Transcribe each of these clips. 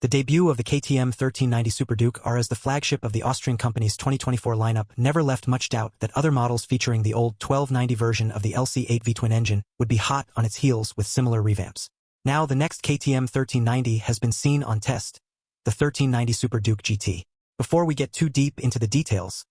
The debut of the KTM 1390 Super Duke R as the flagship of the Austrian company's 2024 lineup never left much doubt that other models featuring the old 1290 version of the LC8V twin engine would be hot on its heels with similar revamps. Now the next KTM 1390 has been seen on test, the 1390 Super Duke GT. Before we get too deep into the details,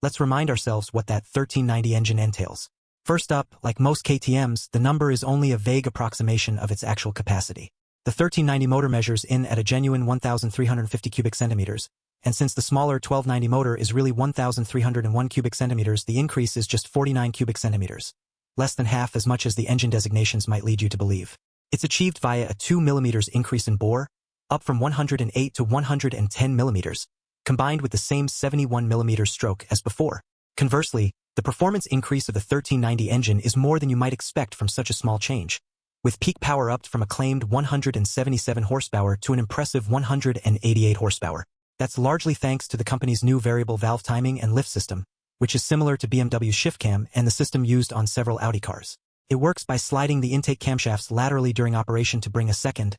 let's remind ourselves what that 1390 engine entails. First up, like most KTMs, the number is only a vague approximation of its actual capacity. The 1390 motor measures in at a genuine 1,350 cubic centimeters, and since the smaller 1290 motor is really 1,301 cubic centimeters, the increase is just 49 cubic centimeters, less than half as much as the engine designations might lead you to believe. It's achieved via a 2 mm increase in bore, up from 108 to 110 mm, combined with the same 71 mm stroke as before. Conversely, the performance increase of the 1390 engine is more than you might expect from such a small change, with peak power upped from a claimed 177 horsepower to an impressive 188 horsepower. That's largely thanks to the company's new variable valve timing and lift system, which is similar to BMW's shift cam and the system used on several Audi cars. It works by sliding the intake camshafts laterally during operation to bring a second,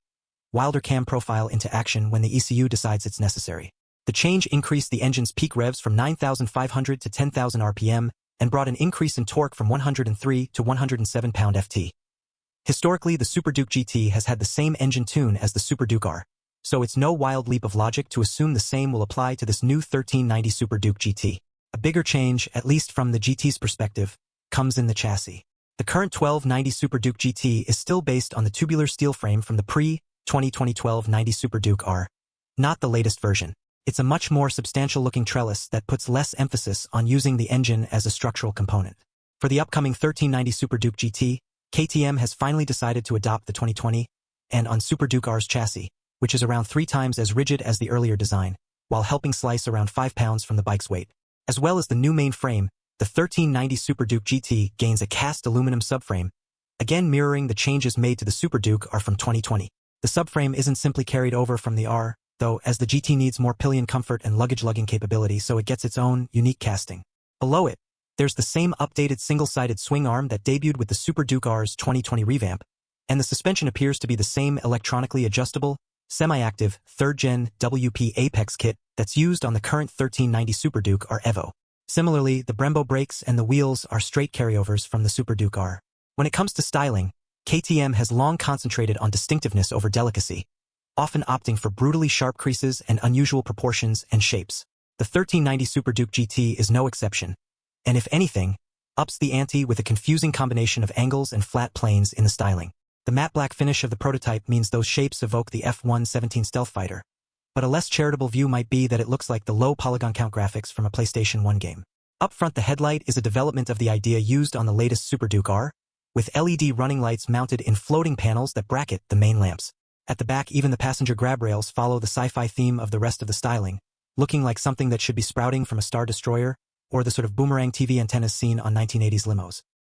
wilder cam profile into action when the ECU decides it's necessary. The change increased the engine's peak revs from 9,500 to 10,000 RPM and brought an increase in torque from 103 to 107 pound-ft. Historically, the Super Duke GT has had the same engine tune as the Super Duke R, so it's no wild leap of logic to assume the same will apply to this new 1390 Super Duke GT. A bigger change, at least from the GT's perspective, comes in the chassis. The current 1290 Super Duke GT is still based on the tubular steel frame from the pre-2020 1290 Super Duke R, not the latest version. It's a much more substantial-looking trellis that puts less emphasis on using the engine as a structural component. For the upcoming 1390 Super Duke GT, KTM has finally decided to adopt the 2020 and on Super Duke R's chassis, which is around 3 times as rigid as the earlier design, while helping slice around 5 pounds from the bike's weight. As well as the new main frame, the 1390 Super Duke GT gains a cast aluminum subframe, again mirroring the changes made to the Super Duke R from 2020. The subframe isn't simply carried over from the R, though, as the GT needs more pillion comfort and luggage lugging capability, so it gets its own unique casting. Below it, there's the same updated single-sided swing arm that debuted with the Super Duke R's 2020 revamp, and the suspension appears to be the same electronically adjustable, semi-active, 3rd-gen WP Apex kit that's used on the current 1390 Super Duke R Evo. Similarly, the Brembo brakes and the wheels are straight carryovers from the Super Duke R. When it comes to styling, KTM has long concentrated on distinctiveness over delicacy, often opting for brutally sharp creases and unusual proportions and shapes. The 1390 Super Duke GT is no exception, and if anything, ups the ante with a confusing combination of angles and flat planes in the styling. The matte black finish of the prototype means those shapes evoke the F-117 stealth fighter, but a less charitable view might be that it looks like the low polygon count graphics from a PlayStation 1 game. Up front, the headlight is a development of the idea used on the latest Super Duke R, with LED running lights mounted in floating panels that bracket the main lamps. At the back, even the passenger grab rails follow the sci-fi theme of the rest of the styling, looking like something that should be sprouting from a Star Destroyer, or the sort of boomerang TV antennas seen on 1980s limos.